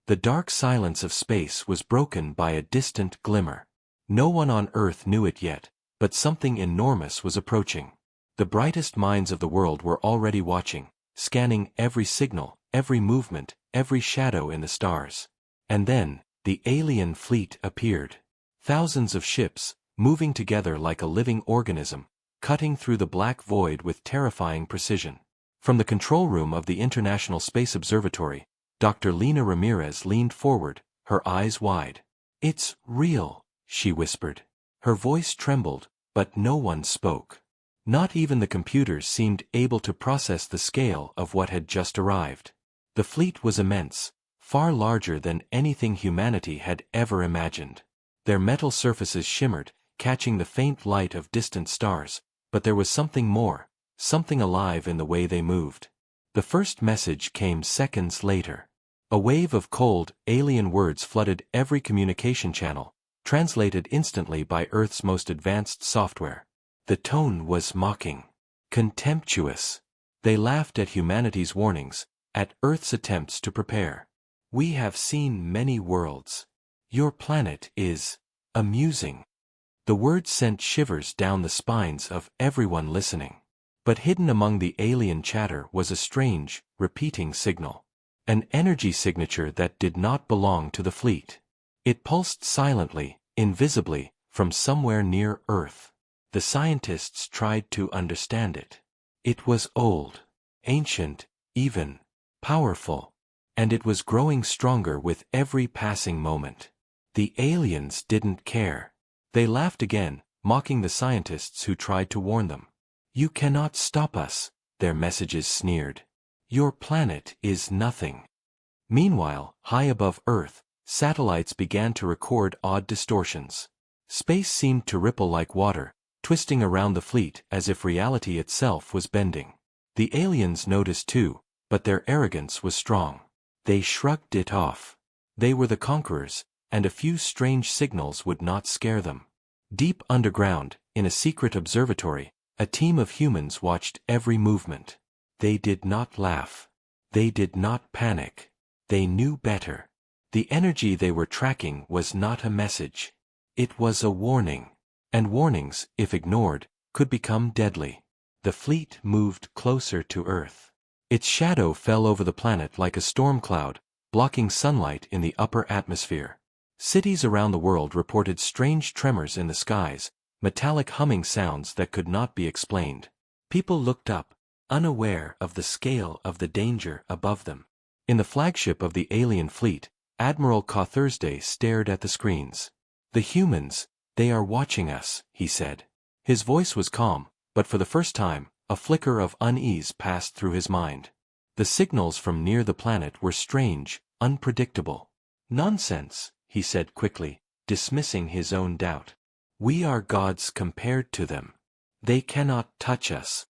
The dark silence of space was broken by a distant glimmer. No one on Earth knew it yet, but something enormous was approaching. The brightest minds of the world were already watching, scanning every signal, every movement, every shadow in the stars. And then, the alien fleet appeared. Thousands of ships, moving together like a living organism, cutting through the black void with terrifying precision. From the control room of the International Space Observatory, Dr. Lena Ramirez leaned forward, her eyes wide. "It's real," she whispered. Her voice trembled, but no one spoke. Not even the computers seemed able to process the scale of what had just arrived. The fleet was immense, far larger than anything humanity had ever imagined. Their metal surfaces shimmered, catching the faint light of distant stars, but there was something more, something alive in the way they moved. The first message came seconds later. A wave of cold, alien words flooded every communication channel, translated instantly by Earth's most advanced software. The tone was mocking, contemptuous. They laughed at humanity's warnings, at Earth's attempts to prepare. "We have seen many worlds. Your planet is amusing." The words sent shivers down the spines of everyone listening. But hidden among the alien chatter was a strange, repeating signal. An energy signature that did not belong to the fleet. It pulsed silently, invisibly, from somewhere near Earth. The scientists tried to understand it. It was old, ancient, even powerful, and it was growing stronger with every passing moment. The aliens didn't care. They laughed again, mocking the scientists who tried to warn them. "You cannot stop us," their messages sneered. "Your planet is nothing." Meanwhile, high above Earth, satellites began to record odd distortions. Space seemed to ripple like water, twisting around the fleet as if reality itself was bending. The aliens noticed too, but their arrogance was strong. They shrugged it off. They were the conquerors, and a few strange signals would not scare them. Deep underground, in a secret observatory, a team of humans watched every movement. They did not laugh. They did not panic. They knew better. The energy they were tracking was not a message. It was a warning. And warnings, if ignored, could become deadly. The fleet moved closer to Earth. Its shadow fell over the planet like a storm cloud, blocking sunlight in the upper atmosphere. Cities around the world reported strange tremors in the skies, metallic humming sounds that could not be explained. People looked up, unaware of the scale of the danger above them. In the flagship of the alien fleet, Admiral Thursday stared at the screens. "The humans, they are watching us," he said. His voice was calm, but for the first time, a flicker of unease passed through his mind. The signals from near the planet were strange, unpredictable. "Nonsense," he said quickly, dismissing his own doubt. "We are gods compared to them. They cannot touch us."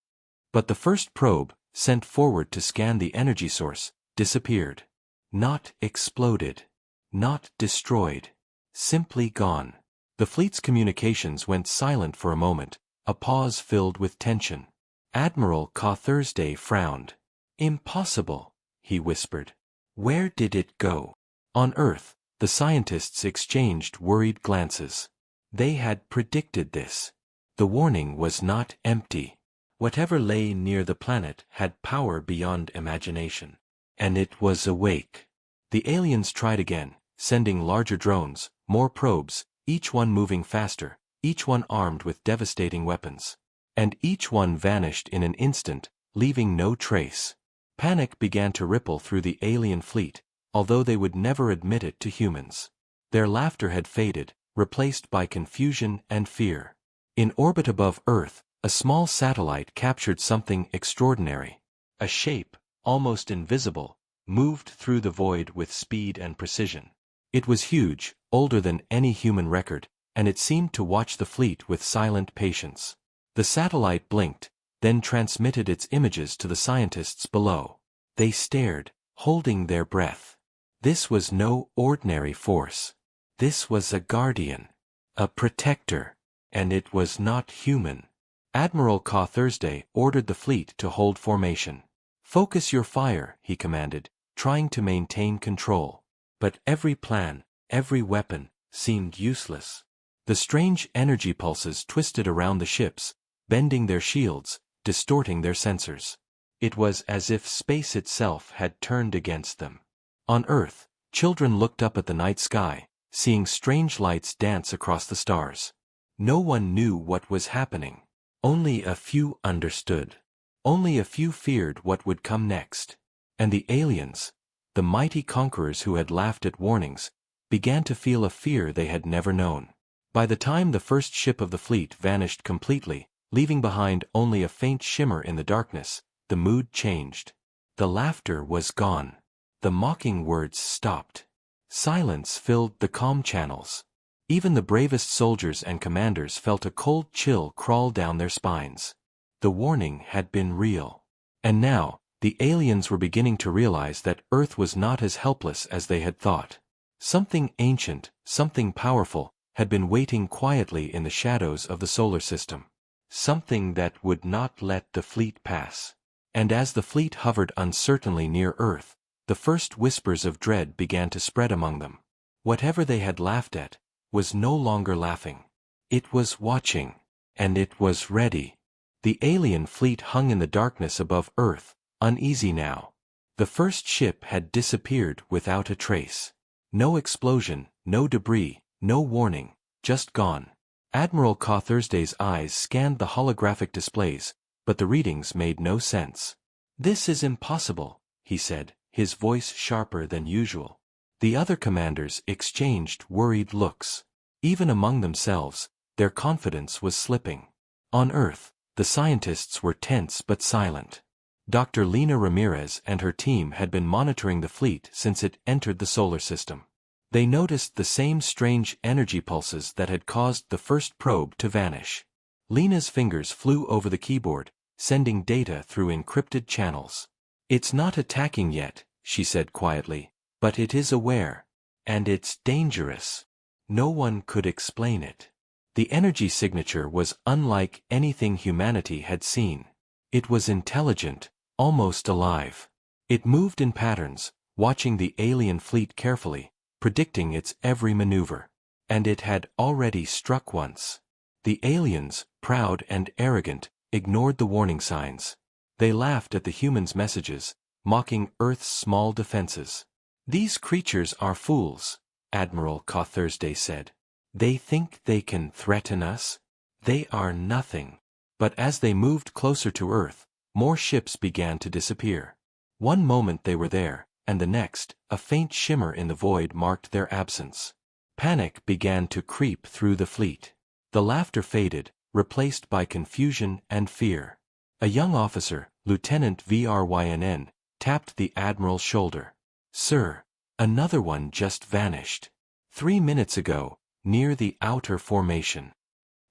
But the first probe, sent forward to scan the energy source, disappeared. Not exploded. Not destroyed. Simply gone. The fleet's communications went silent for a moment, a pause filled with tension. Admiral Thursday frowned. "Impossible," he whispered. "Where did it go?" On Earth, the scientists exchanged worried glances. They had predicted this. The warning was not empty. Whatever lay near the planet had power beyond imagination. And it was awake. The aliens tried again, sending larger drones, more probes, each one moving faster, each one armed with devastating weapons. And each one vanished in an instant, leaving no trace. Panic began to ripple through the alien fleet, although they would never admit it to humans. Their laughter had faded, replaced by confusion and fear. In orbit above Earth, a small satellite captured something extraordinary. A shape, almost invisible, moved through the void with speed and precision. It was huge, older than any human record, and it seemed to watch the fleet with silent patience. The satellite blinked, then transmitted its images to the scientists below. They stared, holding their breath. This was no ordinary force. This was a guardian, a protector, and it was not human. Admiral Thursday ordered the fleet to hold formation. "Focus your fire," he commanded, trying to maintain control. But every plan, every weapon, seemed useless. The strange energy pulses twisted around the ships, bending their shields, distorting their sensors. It was as if space itself had turned against them. On Earth, children looked up at the night sky, seeing strange lights dance across the stars. No one knew what was happening. Only a few understood. Only a few feared what would come next. And the aliens, the mighty conquerors who had laughed at warnings, began to feel a fear they had never known. By the time the first ship of the fleet vanished completely, leaving behind only a faint shimmer in the darkness, the mood changed. The laughter was gone. The mocking words stopped. Silence filled the calm channels. Even the bravest soldiers and commanders felt a cold chill crawl down their spines. The warning had been real. And now, the aliens were beginning to realize that Earth was not as helpless as they had thought. Something ancient, something powerful, had been waiting quietly in the shadows of the solar system. Something that would not let the fleet pass. And as the fleet hovered uncertainly near Earth, the first whispers of dread began to spread among them. Whatever they had laughed at was no longer laughing. It was watching, and it was ready. The alien fleet hung in the darkness above Earth, uneasy now. The first ship had disappeared without a trace. No explosion, no debris, no warning, just gone. Admiral Thursday's eyes scanned the holographic displays, but the readings made no sense. "This is impossible," he said, his voice sharper than usual. The other commanders exchanged worried looks. Even among themselves, their confidence was slipping. On Earth, the scientists were tense but silent. Dr. Lena Ramirez and her team had been monitoring the fleet since it entered the solar system. They noticed the same strange energy pulses that had caused the first probe to vanish. Lena's fingers flew over the keyboard, sending data through encrypted channels. "It's not attacking yet," she said quietly, "but it is aware. And it's dangerous. No one could explain it." The energy signature was unlike anything humanity had seen. It was intelligent, almost alive. It moved in patterns, watching the alien fleet carefully, predicting its every maneuver. And it had already struck once. The aliens, proud and arrogant, ignored the warning signs. They laughed at the humans' messages, mocking Earth's small defenses. "These creatures are fools," Admiral Thursday said. "They think they can threaten us? They are nothing." But as they moved closer to Earth, more ships began to disappear. One moment they were there, and the next, a faint shimmer in the void marked their absence. Panic began to creep through the fleet. The laughter faded, replaced by confusion and fear. A young officer, Lieutenant Vrynn, tapped the admiral's shoulder. "Sir, another one just vanished. 3 minutes ago, near the outer formation."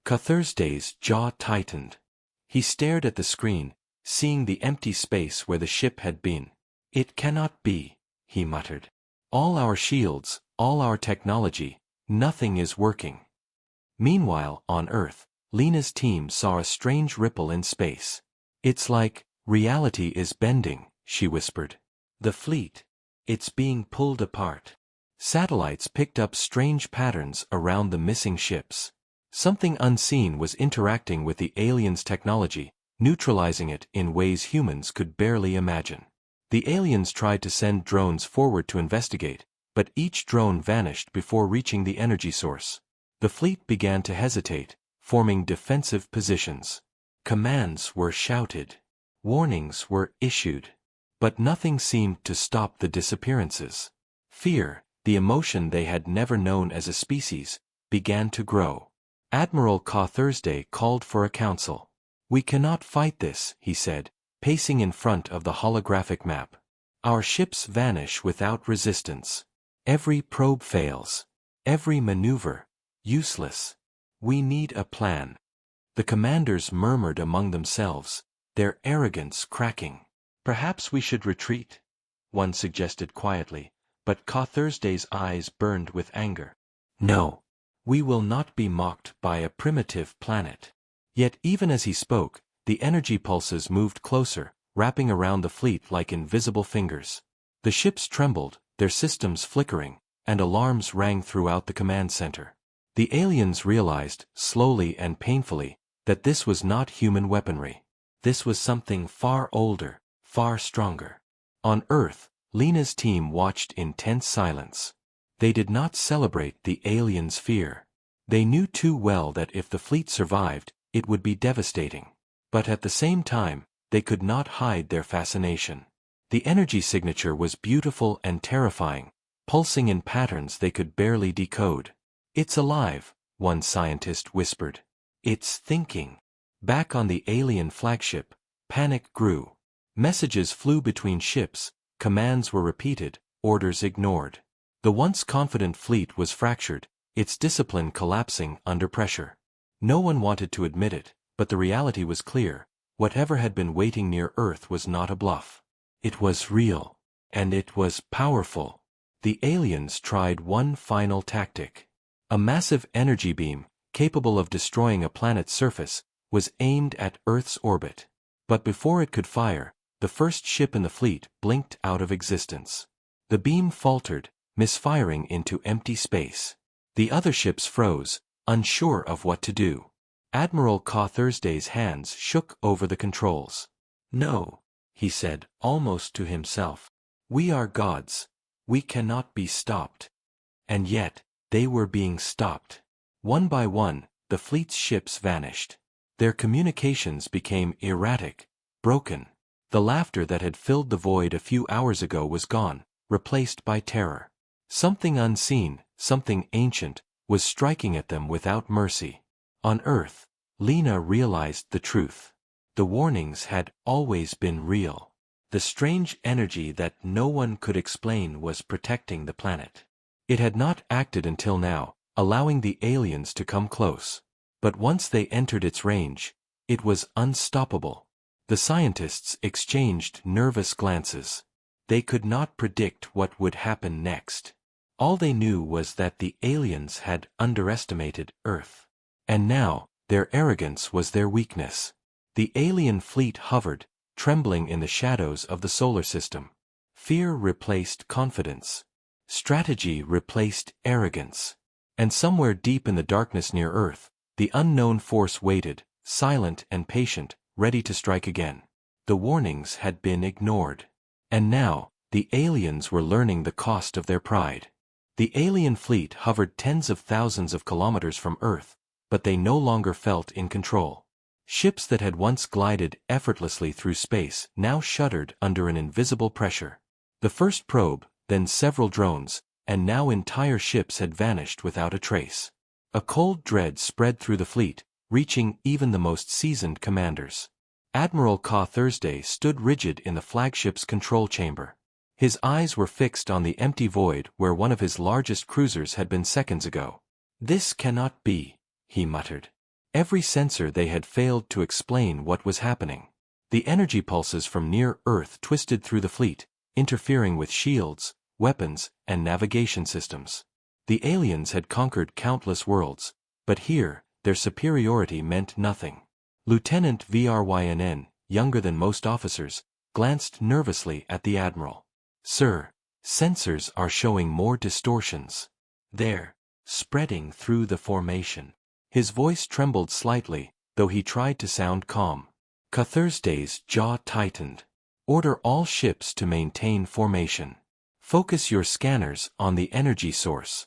Thursday's jaw tightened. He stared at the screen, seeing the empty space where the ship had been. "It cannot be," he muttered. "All our shields, all our technology, nothing is working." Meanwhile, on Earth, Lena's team saw a strange ripple in space. "It's like reality is bending," she whispered. "The fleet. It's being pulled apart." Satellites picked up strange patterns around the missing ships. Something unseen was interacting with the aliens' technology, neutralizing it in ways humans could barely imagine. The aliens tried to send drones forward to investigate, but each drone vanished before reaching the energy source. The fleet began to hesitate, forming defensive positions. Commands were shouted. Warnings were issued. But nothing seemed to stop the disappearances. Fear, the emotion they had never known as a species, began to grow. Admiral Thursday called for a council. "We cannot fight this," he said, pacing in front of the holographic map. "Our ships vanish without resistance. Every probe fails. Every maneuver, useless. We need a plan." The commanders murmured among themselves, their arrogance cracking. "Perhaps we should retreat," one suggested quietly, but Thursday's eyes burned with anger. "No. We will not be mocked by a primitive planet." Yet even as he spoke, the energy pulses moved closer, wrapping around the fleet like invisible fingers. The ships trembled, their systems flickering, and alarms rang throughout the command center. The aliens realized, slowly and painfully, that this was not human weaponry. This was something far older, far stronger. On Earth, Lena's team watched in tense silence. They did not celebrate the aliens' fear. They knew too well that if the fleet survived, it would be devastating. But at the same time, they could not hide their fascination. The energy signature was beautiful and terrifying, pulsing in patterns they could barely decode. "It's alive," one scientist whispered. "It's thinking." Back on the alien flagship, panic grew. Messages flew between ships, commands were repeated, orders ignored. The once confident fleet was fractured, its discipline collapsing under pressure. No one wanted to admit it, but the reality was clear. Whatever had been waiting near Earth was not a bluff. It was real. And it was powerful. The aliens tried one final tactic. A massive energy beam, capable of destroying a planet's surface, was aimed at Earth's orbit. But before it could fire, the first ship in the fleet blinked out of existence. The beam faltered, misfiring into empty space. The other ships froze, unsure of what to do. Admiral Thursday's hands shook over the controls. "No," he said, almost to himself. "We are gods. We cannot be stopped." And yet, they were being stopped. One by one, the fleet's ships vanished. Their communications became erratic, broken. The laughter that had filled the void a few hours ago was gone, replaced by terror. Something unseen, something ancient, was striking at them without mercy. On Earth, Lena realized the truth. The warnings had always been real. The strange energy that no one could explain was protecting the planet. It had not acted until now, allowing the aliens to come close. But once they entered its range, it was unstoppable. The scientists exchanged nervous glances. They could not predict what would happen next. All they knew was that the aliens had underestimated Earth. And now, their arrogance was their weakness. The alien fleet hovered, trembling in the shadows of the solar system. Fear replaced confidence. Strategy replaced arrogance. And somewhere deep in the darkness near Earth, the unknown force waited, silent and patient, ready to strike again. The warnings had been ignored. And now, the aliens were learning the cost of their pride. The alien fleet hovered tens of thousands of kilometers from Earth, but they no longer felt in control. Ships that had once glided effortlessly through space now shuddered under an invisible pressure. The first probe, then several drones, and now entire ships had vanished without a trace. A cold dread spread through the fleet, reaching even the most seasoned commanders. Admiral Thursday stood rigid in the flagship's control chamber. His eyes were fixed on the empty void where one of his largest cruisers had been seconds ago. "This cannot be," he muttered. Every sensor they had failed to explain what was happening. The energy pulses from near Earth twisted through the fleet, interfering with shields, weapons, and navigation systems. The aliens had conquered countless worlds, but here, their superiority meant nothing. Lieutenant Vrynn, younger than most officers, glanced nervously at the admiral. "Sir, sensors are showing more distortions. They're spreading through the formation." His voice trembled slightly, though he tried to sound calm. Thursday's jaw tightened. "Order all ships to maintain formation. Focus your scanners on the energy source."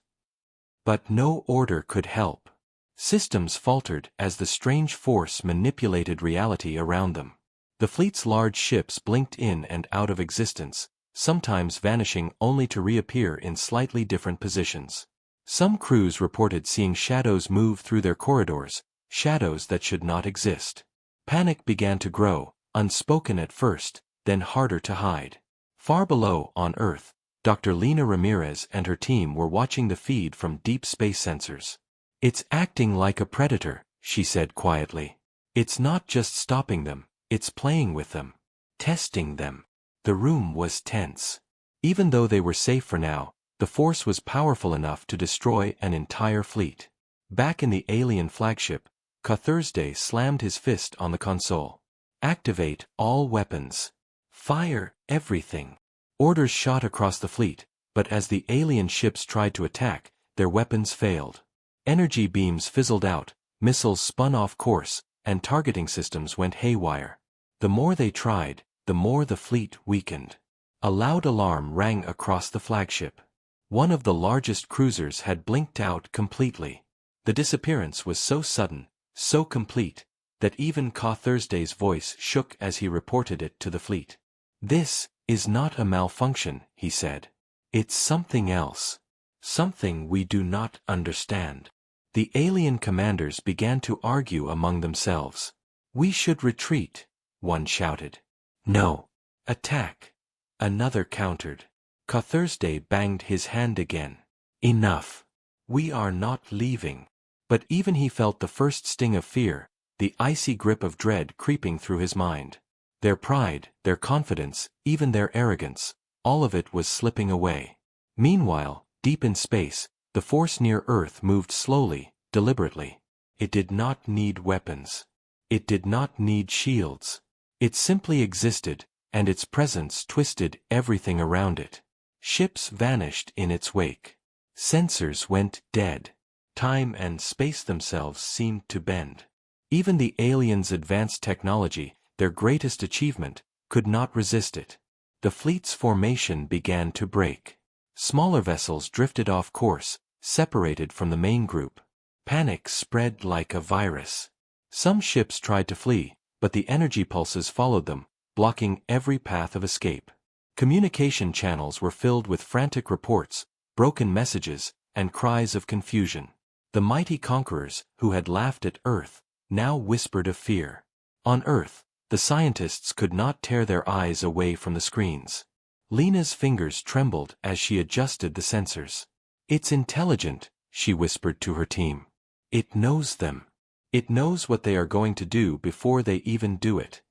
But no order could help. Systems faltered as the strange force manipulated reality around them. The fleet's large ships blinked in and out of existence, sometimes vanishing only to reappear in slightly different positions. Some crews reported seeing shadows move through their corridors, shadows that should not exist. Panic began to grow, unspoken at first, then harder to hide. Far below, on Earth, Dr. Lena Ramirez and her team were watching the feed from deep space sensors. "It's acting like a predator," she said quietly. "It's not just stopping them, it's playing with them. Testing them." The room was tense. Even though they were safe for now, the force was powerful enough to destroy an entire fleet. Back in the alien flagship, Thursday slammed his fist on the console. "Activate all weapons. Fire everything." Orders shot across the fleet, but as the alien ships tried to attack, their weapons failed. Energy beams fizzled out, missiles spun off course, and targeting systems went haywire. The more they tried, the more the fleet weakened. A loud alarm rang across the flagship. One of the largest cruisers had blinked out completely. The disappearance was so sudden, so complete, that even Ka Thursday's voice shook as he reported it to the fleet. "This is not a malfunction," he said. "It's something else. Something we do not understand." The alien commanders began to argue among themselves. "We should retreat," one shouted. "No. Attack," another countered. Ka Thursday banged his hand again. "Enough. We are not leaving." But even he felt the first sting of fear, the icy grip of dread creeping through his mind. Their pride, their confidence, even their arrogance, all of it was slipping away. Meanwhile, deep in space, the force near Earth moved slowly, deliberately. It did not need weapons. It did not need shields. It simply existed, and its presence twisted everything around it. Ships vanished in its wake. Sensors went dead. Time and space themselves seemed to bend. Even the aliens' advanced technology, their greatest achievement, could not resist it. The fleet's formation began to break. Smaller vessels drifted off course, separated from the main group. Panic spread like a virus. Some ships tried to flee, but the energy pulses followed them, blocking every path of escape. Communication channels were filled with frantic reports, broken messages, and cries of confusion. The mighty conquerors, who had laughed at Earth, now whispered of fear. On Earth, the scientists could not tear their eyes away from the screens. Lena's fingers trembled as she adjusted the sensors. "It's intelligent," she whispered to her team. "It knows them. It knows what they are going to do before they even do it."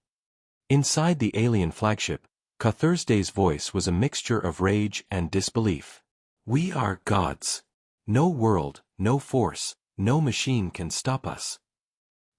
Inside the alien flagship, Ka Thursday's voice was a mixture of rage and disbelief. "We are gods. No world, no force, no machine can stop us."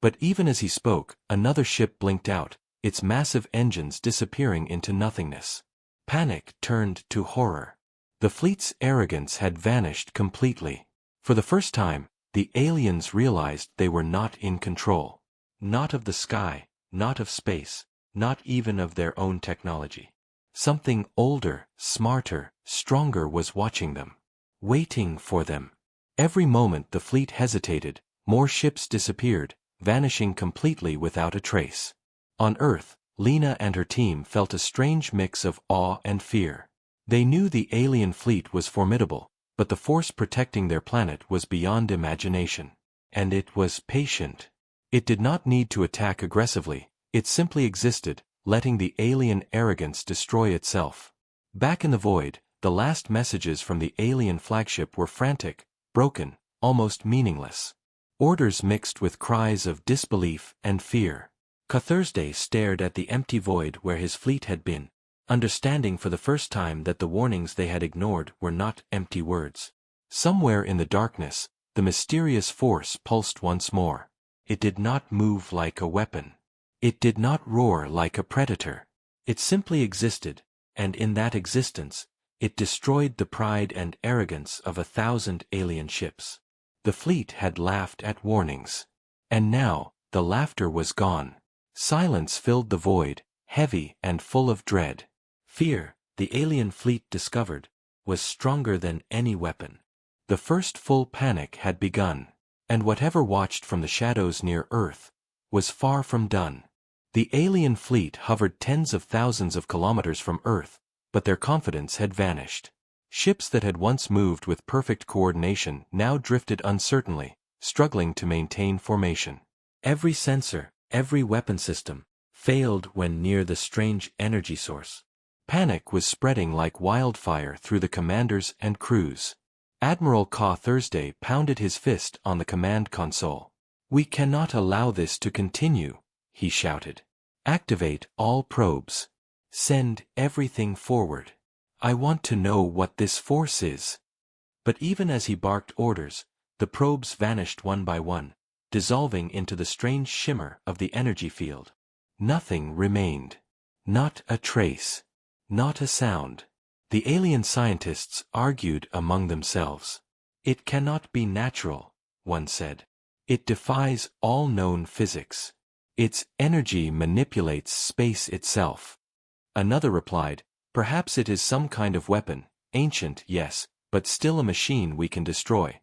But even as he spoke, another ship blinked out, its massive engines disappearing into nothingness. Panic turned to horror. The fleet's arrogance had vanished completely. For the first time, the aliens realized they were not in control. Not of the sky, not of space, not even of their own technology. Something older, smarter, stronger was watching them. Waiting for them. Every moment the fleet hesitated, more ships disappeared, vanishing completely without a trace. On Earth, Lena and her team felt a strange mix of awe and fear. They knew the alien fleet was formidable, but the force protecting their planet was beyond imagination. And it was patient. It did not need to attack aggressively, it simply existed, letting the alien arrogance destroy itself. Back in the void, the last messages from the alien flagship were frantic, broken, almost meaningless. Orders mixed with cries of disbelief and fear. Ka Thursday stared at the empty void where his fleet had been, understanding for the first time that the warnings they had ignored were not empty words. Somewhere in the darkness, the mysterious force pulsed once more. It did not move like a weapon. It did not roar like a predator. It simply existed, and in that existence, it destroyed the pride and arrogance of 1,000 alien ships. The fleet had laughed at warnings. And now, the laughter was gone. Silence filled the void, heavy and full of dread. Fear, the alien fleet discovered, was stronger than any weapon. The first full panic had begun, and whatever watched from the shadows near Earth was far from done. The alien fleet hovered tens of thousands of kilometers from Earth, but their confidence had vanished. Ships that had once moved with perfect coordination now drifted uncertainly, struggling to maintain formation. Every sensor, every weapon system, failed when near the strange energy source. Panic was spreading like wildfire through the commanders and crews. Admiral Ka Thursday pounded his fist on the command console. "We cannot allow this to continue," he shouted. "Activate all probes. Send everything forward. I want to know what this force is." But even as he barked orders, the probes vanished one by one, dissolving into the strange shimmer of the energy field. Nothing remained. Not a trace. Not a sound. The alien scientists argued among themselves. It cannot be natural, one said. It defies all known physics. Its energy manipulates space itself. Another replied, perhaps it is some kind of weapon, ancient, yes, but still a machine we can destroy.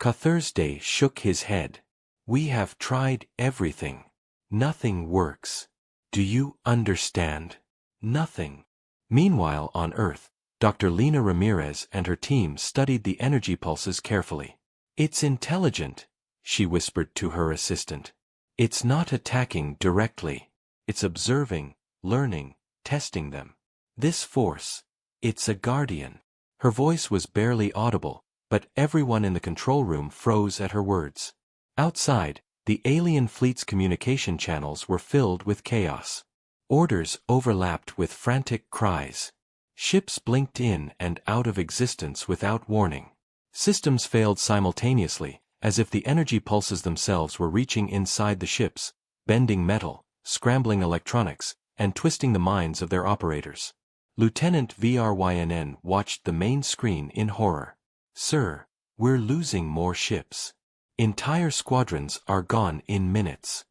Thursday shook his head. We have tried everything. Nothing works. Do you understand? Nothing. Meanwhile on Earth, Dr. Lena Ramirez and her team studied the energy pulses carefully. It's intelligent, she whispered to her assistant. It's not attacking directly. It's observing, learning, testing them. This force, it's a guardian. Her voice was barely audible, but everyone in the control room froze at her words. Outside, the alien fleet's communication channels were filled with chaos. Orders overlapped with frantic cries. Ships blinked in and out of existence without warning. Systems failed simultaneously, as if the energy pulses themselves were reaching inside the ships, bending metal, scrambling electronics, and twisting the minds of their operators. Lieutenant Vrynn watched the main screen in horror. Sir, we're losing more ships. Entire squadrons are gone in minutes.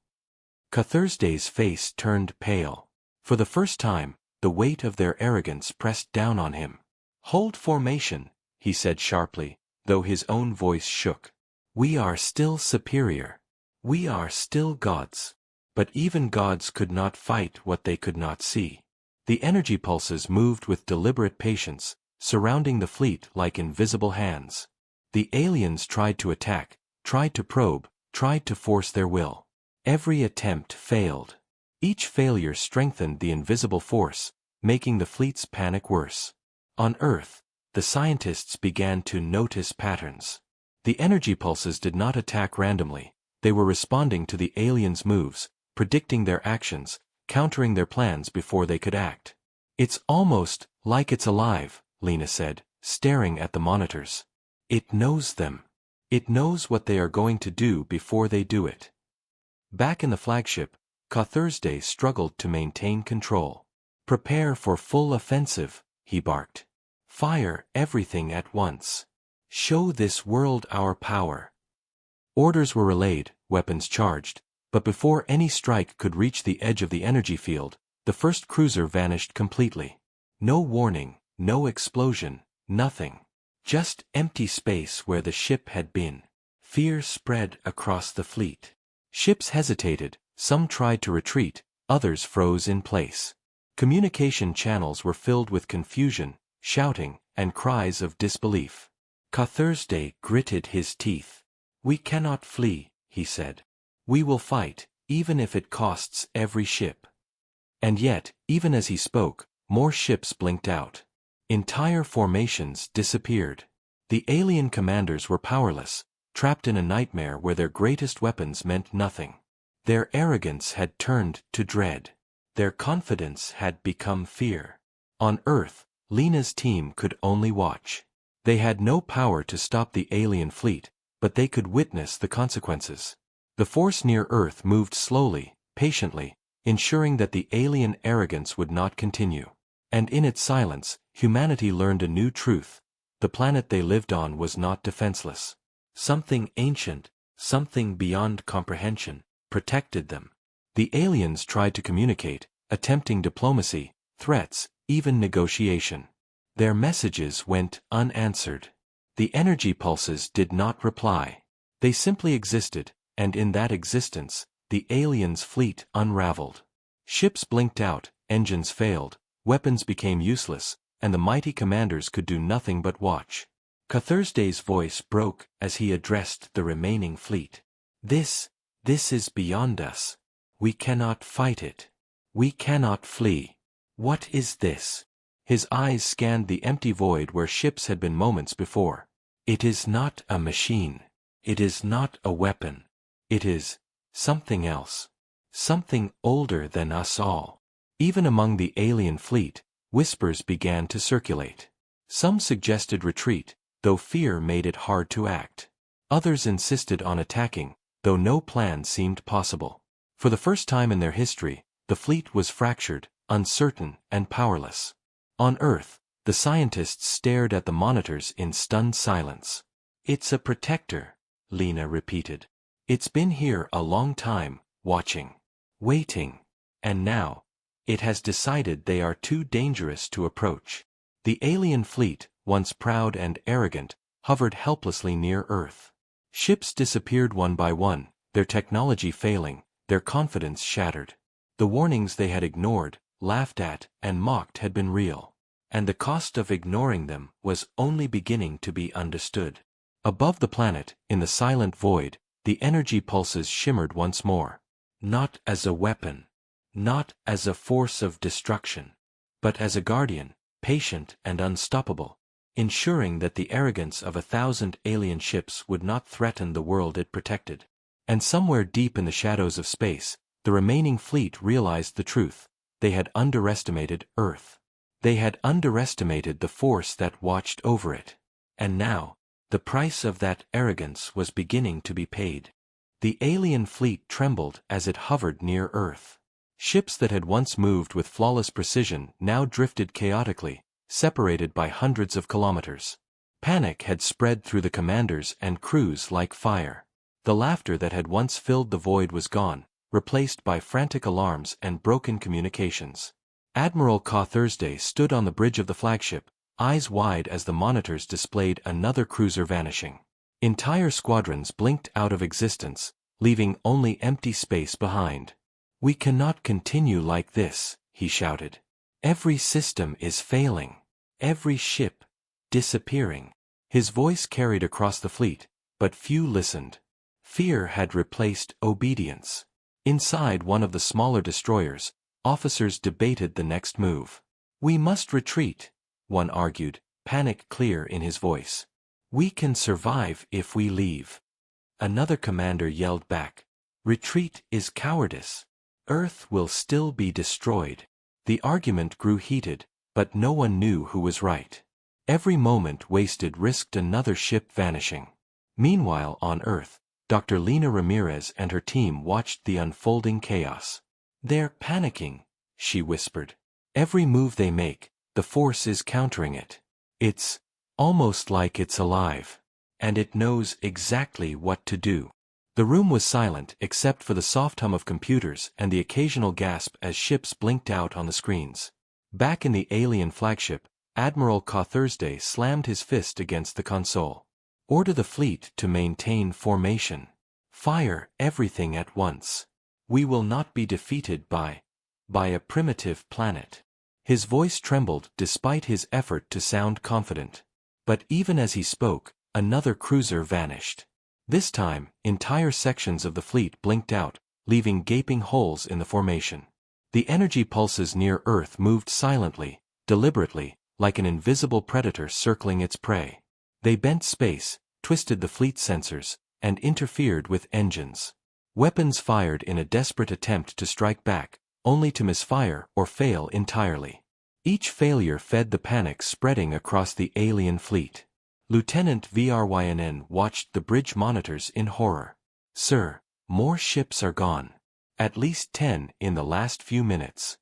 Thursday's face turned pale. For the first time, the weight of their arrogance pressed down on him. Hold formation, he said sharply, though his own voice shook. We are still superior. We are still gods. But even gods could not fight what they could not see. The energy pulses moved with deliberate patience, surrounding the fleet like invisible hands. The aliens tried to attack, tried to probe, tried to force their will. Every attempt failed. Each failure strengthened the invisible force, making the fleet's panic worse. On Earth, the scientists began to notice patterns. The energy pulses did not attack randomly. They were responding to the aliens' moves, predicting their actions, countering their plans before they could act. It's almost like it's alive, Lena said, staring at the monitors. It knows them. It knows what they are going to do before they do it. Back in the flagship, Thursday struggled to maintain control. Prepare for full offensive, he barked. Fire everything at once. Show this world our power. Orders were relayed, weapons charged, but before any strike could reach the edge of the energy field, the first cruiser vanished completely. No warning, no explosion, nothing. Just empty space where the ship had been. Fear spread across the fleet. Ships hesitated, some tried to retreat, others froze in place. Communication channels were filled with confusion, shouting, and cries of disbelief. Thursday gritted his teeth. We cannot flee, he said. We will fight, even if it costs every ship. And yet, even as he spoke, more ships blinked out. Entire formations disappeared. The alien commanders were powerless, trapped in a nightmare where their greatest weapons meant nothing. Their arrogance had turned to dread. Their confidence had become fear. On Earth, Lena's team could only watch. They had no power to stop the alien fleet, but they could witness the consequences. The force near Earth moved slowly, patiently, ensuring that the alien arrogance would not continue. And in its silence, humanity learned a new truth. The planet they lived on was not defenseless. Something ancient, something beyond comprehension, protected them. The aliens tried to communicate, attempting diplomacy, threats, even negotiation. Their messages went unanswered. The energy pulses did not reply. They simply existed, and in that existence, the aliens' fleet unraveled. Ships blinked out, engines failed, weapons became useless, and the mighty commanders could do nothing but watch. Thursday's voice broke as he addressed the remaining fleet. This is beyond us. We cannot fight it. We cannot flee. What is this? His eyes scanned the empty void where ships had been moments before. It is not a machine. It is not a weapon. It is something else. Something older than us all. Even among the alien fleet, whispers began to circulate. Some suggested retreat, though fear made it hard to act. Others insisted on attacking, though no plan seemed possible. For the first time in their history, the fleet was fractured, uncertain, and powerless. On Earth, The scientists stared at the monitors in stunned silence. "It's a protector," Lena repeated. "It's been here a long time, watching. Waiting. And now, it has decided they are too dangerous to approach." The alien fleet, once proud and arrogant, hovered helplessly near Earth. Ships disappeared one by one, their technology failing, their confidence shattered. The warnings they had ignored, laughed at, and mocked had been real. And the cost of ignoring them was only beginning to be understood. Above the planet, in the silent void, the energy pulses shimmered once more. Not as a weapon. Not as a force of destruction. But as a guardian, patient and unstoppable, ensuring that the arrogance of 1,000 alien ships would not threaten the world it protected. And somewhere deep in the shadows of space, the remaining fleet realized the truth. They had underestimated Earth. They had underestimated the force that watched over it. And now, the price of that arrogance was beginning to be paid. The alien fleet trembled as it hovered near Earth. Ships that had once moved with flawless precision now drifted chaotically, separated by hundreds of kilometers. Panic had spread through the commanders and crews like fire. The laughter that had once filled the void was gone, replaced by frantic alarms and broken communications. Admiral Ka Thursday stood on the bridge of the flagship, eyes wide as the monitors displayed another cruiser vanishing. Entire squadrons blinked out of existence, leaving only empty space behind. "We cannot continue like this," he shouted. "Every system is failing. Every ship disappearing." His voice carried across the fleet, but few listened. Fear had replaced obedience. Inside one of the smaller destroyers, officers debated the next move. "We must retreat," one argued, panic clear in his voice. "We can survive if we leave." Another commander yelled back, "Retreat is cowardice. Earth will still be destroyed." The argument grew heated, but no one knew who was right. Every moment wasted risked another ship vanishing. Meanwhile on Earth, Dr. Lena Ramirez and her team watched the unfolding chaos. "They're panicking," she whispered. "Every move they make, the force is countering it. It's almost like it's alive. And it knows exactly what to do." The room was silent except for the soft hum of computers and the occasional gasp as ships blinked out on the screens. Back in the alien flagship, Admiral Ka Thursday slammed his fist against the console. "Order the fleet to maintain formation. Fire everything at once. We will not be defeated by a primitive planet." His voice trembled despite his effort to sound confident. But even as he spoke, another cruiser vanished. This time, entire sections of the fleet blinked out, leaving gaping holes in the formation. The energy pulses near Earth moved silently, deliberately, like an invisible predator circling its prey. They bent space, twisted the fleet sensors, and interfered with engines. Weapons fired in a desperate attempt to strike back, only to misfire or fail entirely. Each failure fed the panic spreading across the alien fleet. Lieutenant Vrynn watched the bridge monitors in horror. "Sir, more ships are gone. At least 10 in the last few minutes."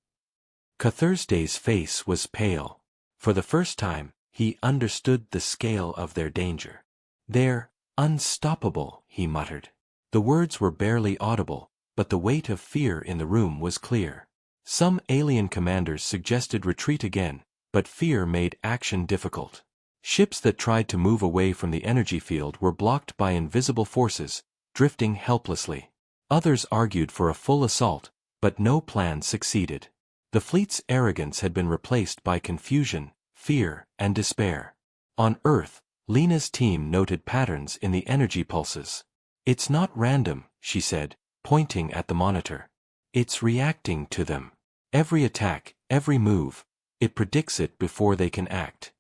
Ka Thursday's face was pale. For the first time, he understood the scale of their danger. "They're unstoppable," he muttered. The words were barely audible, but the weight of fear in the room was clear. Some alien commanders suggested retreat again, but fear made action difficult. Ships that tried to move away from the energy field were blocked by invisible forces, drifting helplessly. Others argued for a full assault, but no plan succeeded. The fleet's arrogance had been replaced by confusion, fear, and despair. On Earth, Lena's team noted patterns in the energy pulses. "It's not random," she said, pointing at the monitor. "It's reacting to them. Every attack, every move, it predicts it before they can act."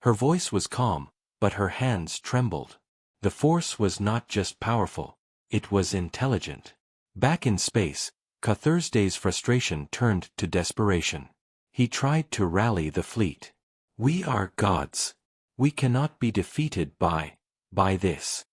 Her voice was calm, but her hands trembled. The force was not just powerful, it was intelligent. Back in space, Ka Thursday's frustration turned to desperation. He tried to rally the fleet. "We are gods. We cannot be defeated by this."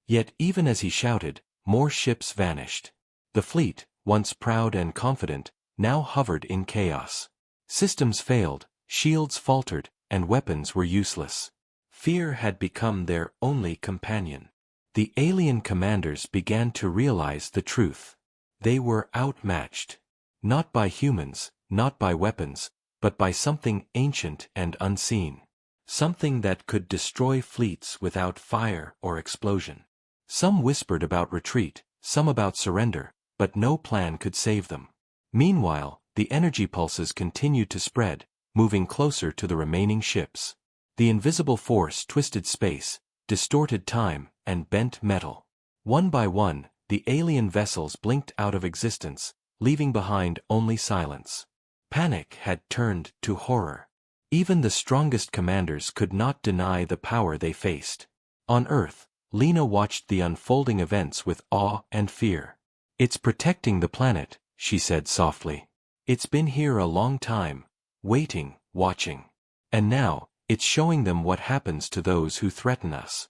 Yet even as he shouted, more ships vanished. The fleet, once proud and confident, now hovered in chaos. Systems failed, shields faltered, and weapons were useless. Fear had become their only companion. The alien commanders began to realize the truth. They were outmatched. Not by humans, not by weapons, but by something ancient and unseen. Something that could destroy fleets without fire or explosion. Some whispered about retreat, some about surrender, but no plan could save them. Meanwhile, the energy pulses continued to spread, moving closer to the remaining ships. The invisible force twisted space, distorted time, and bent metal. One by one, the alien vessels blinked out of existence, leaving behind only silence. Panic had turned to horror. Even the strongest commanders could not deny the power they faced. On Earth, Lena watched the unfolding events with awe and fear. "It's protecting the planet," she said softly. "It's been here a long time, waiting, watching. And now, it's showing them what happens to those who threaten us."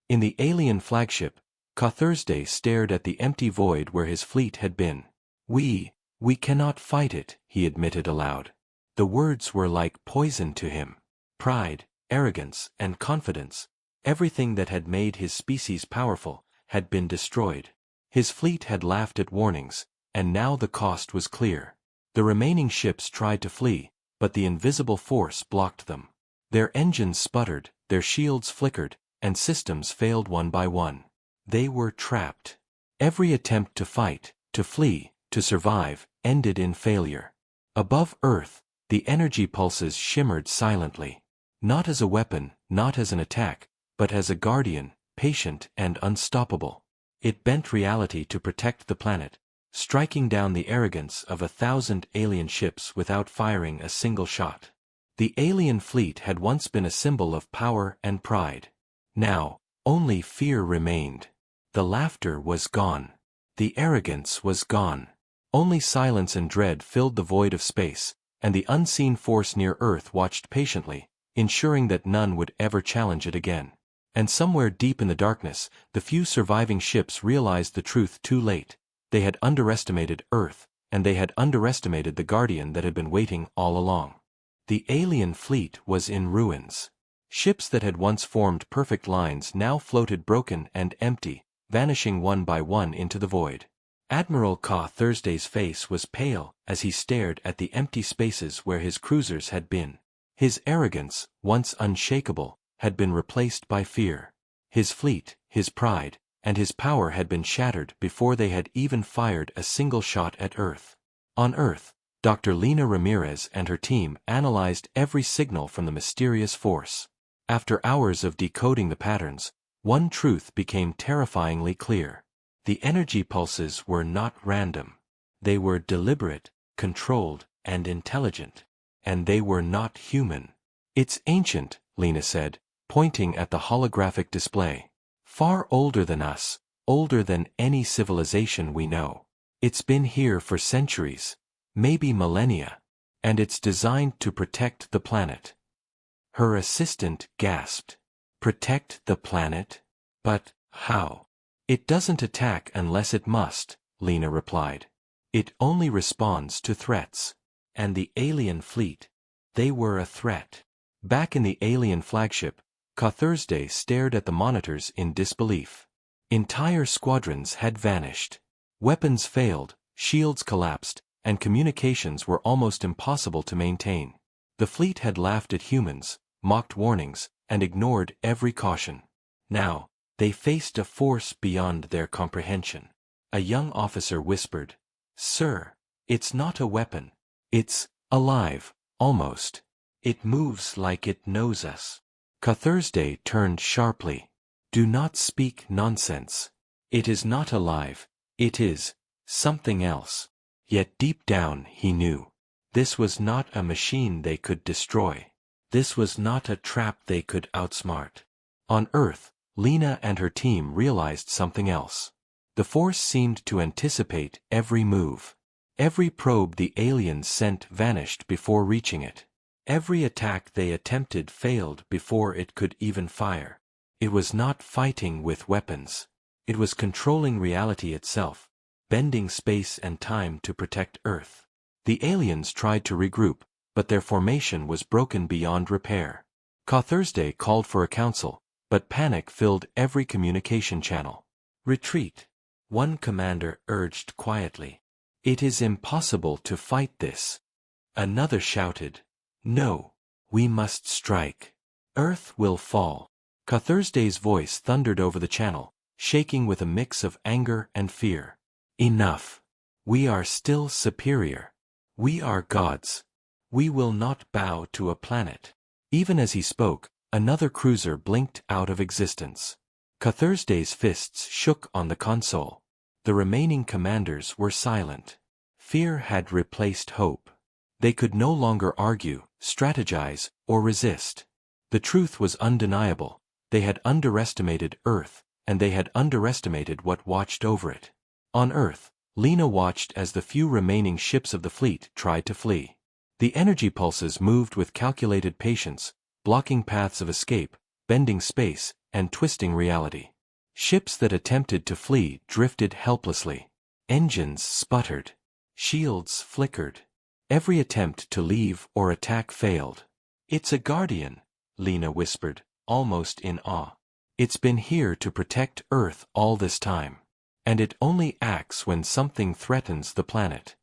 In the alien flagship, Thursday stared at the empty void where his fleet had been. We cannot fight it," he admitted aloud. The words were like poison to him. Pride, arrogance, and confidence, everything that had made his species powerful, had been destroyed. His fleet had laughed at warnings, and now the cost was clear. The remaining ships tried to flee, but the invisible force blocked them. Their engines sputtered, their shields flickered, and systems failed one by one. They were trapped. Every attempt to fight, to flee, to survive, ended in failure. Above Earth, the energy pulses shimmered silently. Not as a weapon, not as an attack, but as a guardian, patient and unstoppable. It bent reality to protect the planet, striking down the arrogance of 1,000 alien ships without firing a single shot. The alien fleet had once been a symbol of power and pride. Now, only fear remained. The laughter was gone. The arrogance was gone. Only silence and dread filled the void of space, and the unseen force near Earth watched patiently, ensuring that none would ever challenge it again. And somewhere deep in the darkness, the few surviving ships realized the truth too late. They had underestimated Earth, and they had underestimated the guardian that had been waiting all along. The alien fleet was in ruins. Ships that had once formed perfect lines now floated broken and empty, vanishing one by one into the void. Admiral Thursday's face was pale as he stared at the empty spaces where his cruisers had been. His arrogance, once unshakable, had been replaced by fear. His fleet, his pride, and his power had been shattered before they had even fired a single shot at Earth. On Earth, Dr. Lena Ramirez and her team analyzed every signal from the mysterious force. After hours of decoding the patterns, one truth became terrifyingly clear. The energy pulses were not random. They were deliberate, controlled, and intelligent. And they were not human. "It's ancient," Lena said, pointing at the holographic display. "Far older than us, older than any civilization we know. It's been here for centuries, maybe millennia. And it's designed to protect the planet." Her assistant gasped. "Protect the planet? But how?" "It doesn't attack unless it must," Lena replied. "It only responds to threats. And the alien fleet, they were a threat." Back in the alien flagship, Thursday stared at the monitors in disbelief. Entire squadrons had vanished. Weapons failed, shields collapsed, and communications were almost impossible to maintain. The fleet had laughed at humans, mocked warnings, and ignored every caution. Now, they faced a force beyond their comprehension. A young officer whispered, "Sir, it's not a weapon. It's alive, almost. It moves like it knows us." Thursday turned sharply. "Do not speak nonsense. It is not alive. It is something else." Yet deep down he knew. This was not a machine they could destroy. This was not a trap they could outsmart. On Earth, Lena and her team realized something else. The force seemed to anticipate every move. Every probe the aliens sent vanished before reaching it. Every attack they attempted failed before it could even fire. It was not fighting with weapons. It was controlling reality itself, bending space and time to protect Earth. The aliens tried to regroup, but their formation was broken beyond repair. Thursday called for a council, but panic filled every communication channel. "Retreat," one commander urged quietly. "It is impossible to fight this." Another shouted, "No, we must strike. Earth will fall." Thursday's voice thundered over the channel, shaking with a mix of anger and fear. "Enough. We are still superior. We are gods. We will not bow to a planet." Even as he spoke, another cruiser blinked out of existence. Thursday's fists shook on the console. The remaining commanders were silent. Fear had replaced hope. They could no longer argue, strategize, or resist. The truth was undeniable. They had underestimated Earth, and they had underestimated what watched over it. On Earth, Lena watched as the few remaining ships of the fleet tried to flee. The energy pulses moved with calculated patience, blocking paths of escape, bending space, and twisting reality. Ships that attempted to flee drifted helplessly. Engines sputtered. Shields flickered. Every attempt to leave or attack failed. "It's a guardian," Lena whispered, almost in awe. "It's been here to protect Earth all this time. And it only acts when something threatens the planet."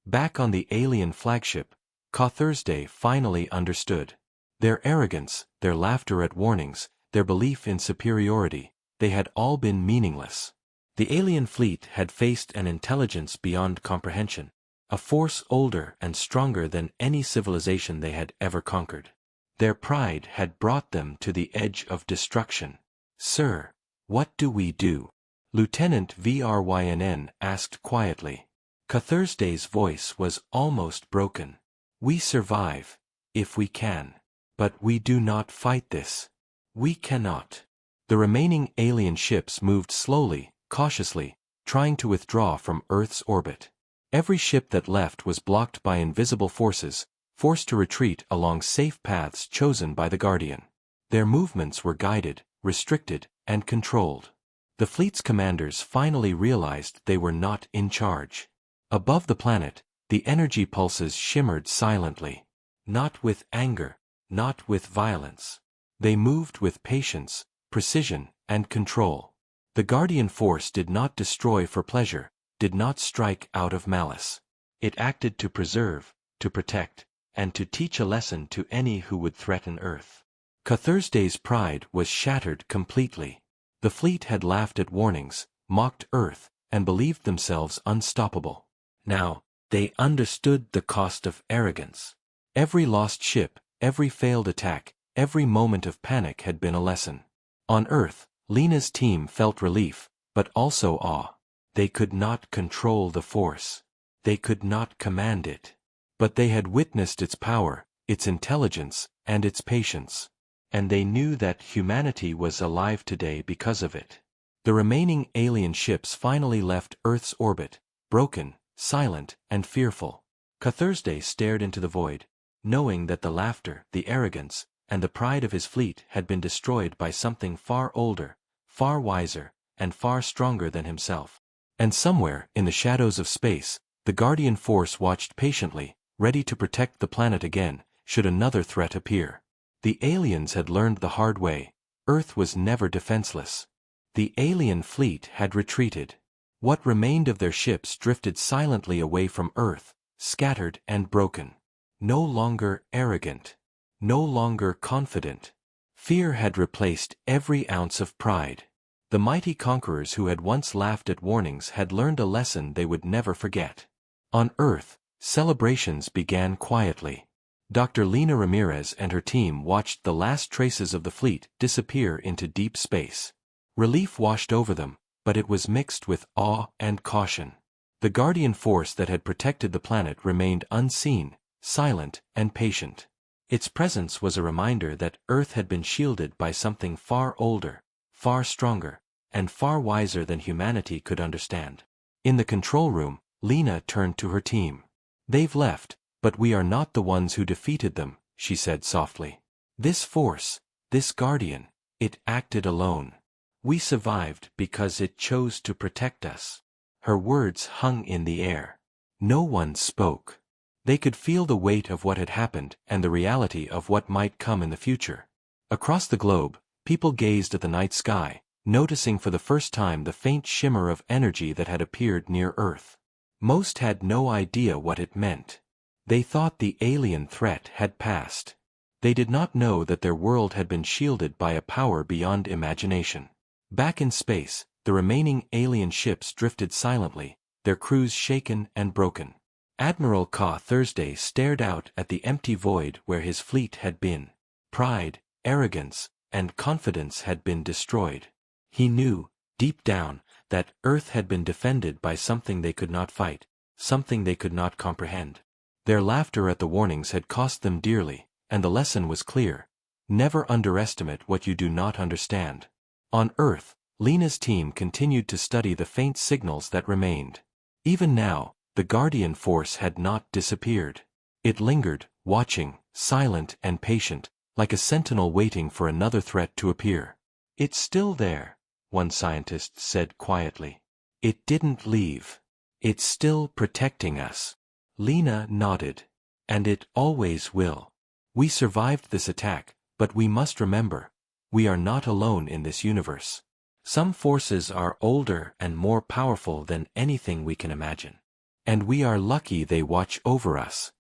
Back on the alien flagship, Thursday finally understood. Their arrogance, their laughter at warnings, their belief in superiority, they had all been meaningless. The alien fleet had faced an intelligence beyond comprehension, a force older and stronger than any civilization they had ever conquered. Their pride had brought them to the edge of destruction. "Sir, what do we do?" Lieutenant Vrynn asked quietly. Thursday's voice was almost broken. "We survive, if we can. But we do not fight this. We cannot." The remaining alien ships moved slowly, cautiously, trying to withdraw from Earth's orbit. Every ship that left was blocked by invisible forces, forced to retreat along safe paths chosen by the Guardian. Their movements were guided, restricted, and controlled. The fleet's commanders finally realized they were not in charge. Above the planet, the energy pulses shimmered silently. Not with anger, not with violence. They moved with patience, precision, and control. The Guardian force did not destroy for pleasure, did not strike out of malice. It acted to preserve, to protect, and to teach a lesson to any who would threaten Earth. Thursday's pride was shattered completely. The fleet had laughed at warnings, mocked Earth, and believed themselves unstoppable. Now, they understood the cost of arrogance. Every lost ship, every failed attack, every moment of panic had been a lesson. On Earth, Lena's team felt relief, but also awe. They could not control the force. They could not command it. But they had witnessed its power, its intelligence, and its patience. And they knew that humanity was alive today because of it. The remaining alien ships finally left Earth's orbit, broken, silent, and fearful. Thursday stared into the void, knowing that the laughter, the arrogance, and the pride of his fleet had been destroyed by something far older, far wiser, and far stronger than himself. And somewhere, in the shadows of space, the Guardian force watched patiently, ready to protect the planet again, should another threat appear. The aliens had learned the hard way. Earth was never defenseless. The alien fleet had retreated. What remained of their ships drifted silently away from Earth, scattered and broken. No longer arrogant. No longer confident. Fear had replaced every ounce of pride. The mighty conquerors who had once laughed at warnings had learned a lesson they would never forget. On Earth, celebrations began quietly. Dr. Lena Ramirez and her team watched the last traces of the fleet disappear into deep space. Relief washed over them, but it was mixed with awe and caution. The Guardian force that had protected the planet remained unseen, silent, and patient. Its presence was a reminder that Earth had been shielded by something far older, far stronger, and far wiser than humanity could understand. In the control room, Lena turned to her team. "They've left, but we are not the ones who defeated them," she said softly. "This force, this Guardian, it acted alone. We survived because it chose to protect us." Her words hung in the air. No one spoke. They could feel the weight of what had happened and the reality of what might come in the future. Across the globe, people gazed at the night sky, noticing for the first time the faint shimmer of energy that had appeared near Earth. Most had no idea what it meant. They thought the alien threat had passed. They did not know that their world had been shielded by a power beyond imagination. Back in space, the remaining alien ships drifted silently, their crews shaken and broken. Admiral Ka Thursday stared out at the empty void where his fleet had been. Pride, arrogance, and confidence had been destroyed. He knew, deep down, that Earth had been defended by something they could not fight, something they could not comprehend. Their laughter at the warnings had cost them dearly, and the lesson was clear. Never underestimate what you do not understand. On Earth, Lena's team continued to study the faint signals that remained. Even now, the Guardian Force had not disappeared. It lingered, watching, silent and patient, like a sentinel waiting for another threat to appear. "It's still there," one scientist said quietly. "It didn't leave. It's still protecting us." Lena nodded. "And it always will. We survived this attack, but we must remember, we are not alone in this universe. Some forces are older and more powerful than anything we can imagine. And we are lucky they watch over us."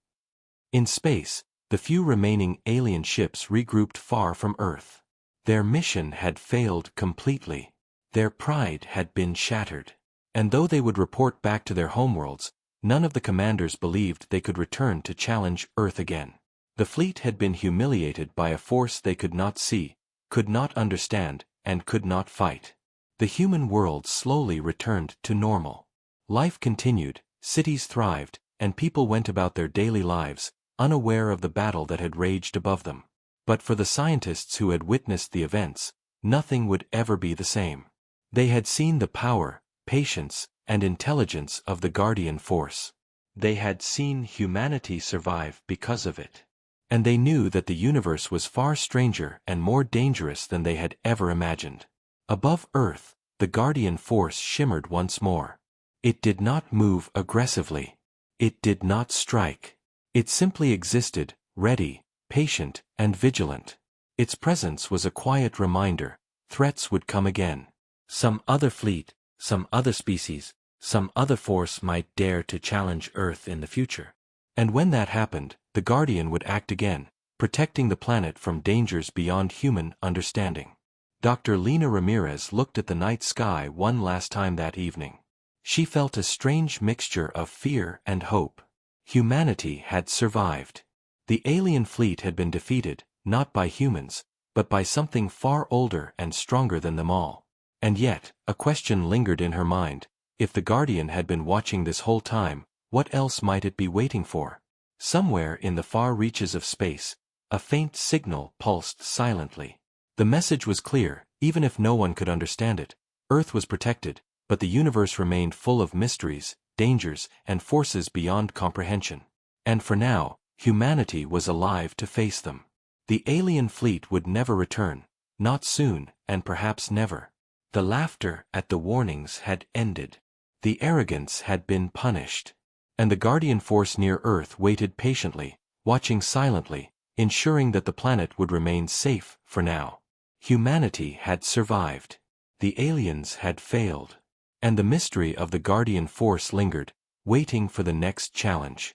In space, the few remaining alien ships regrouped far from Earth. Their mission had failed completely. Their pride had been shattered. And though they would report back to their homeworlds, none of the commanders believed they could return to challenge Earth again. The fleet had been humiliated by a force they could not see, could not understand, and could not fight. The human world slowly returned to normal. Life continued, cities thrived, and people went about their daily lives, unaware of the battle that had raged above them. But for the scientists who had witnessed the events, nothing would ever be the same. They had seen the power, patience, and intelligence of the Guardian Force. They had seen humanity survive because of it. And they knew that the universe was far stranger and more dangerous than they had ever imagined. Above Earth, the Guardian Force shimmered once more. It did not move aggressively. It did not strike. It simply existed, ready, patient, and vigilant. Its presence was a quiet reminder: threats would come again. Some other fleet, some other species, some other force might dare to challenge Earth in the future. And when that happened, the Guardian would act again, protecting the planet from dangers beyond human understanding. Dr. Lena Ramirez looked at the night sky one last time that evening. She felt a strange mixture of fear and hope. Humanity had survived. The alien fleet had been defeated, not by humans, but by something far older and stronger than them all. And yet, a question lingered in her mind: if the Guardian had been watching this whole time, what else might it be waiting for? Somewhere in the far reaches of space, a faint signal pulsed silently. The message was clear, even if no one could understand it. Earth was protected, but the universe remained full of mysteries, dangers, and forces beyond comprehension. And for now, humanity was alive to face them. The alien fleet would never return, not soon, and perhaps never. The laughter at the warnings had ended. The arrogance had been punished. And the Guardian Force near Earth waited patiently, watching silently, ensuring that the planet would remain safe for now. Humanity had survived. The aliens had failed. And the mystery of the Guardian Force lingered, waiting for the next challenge.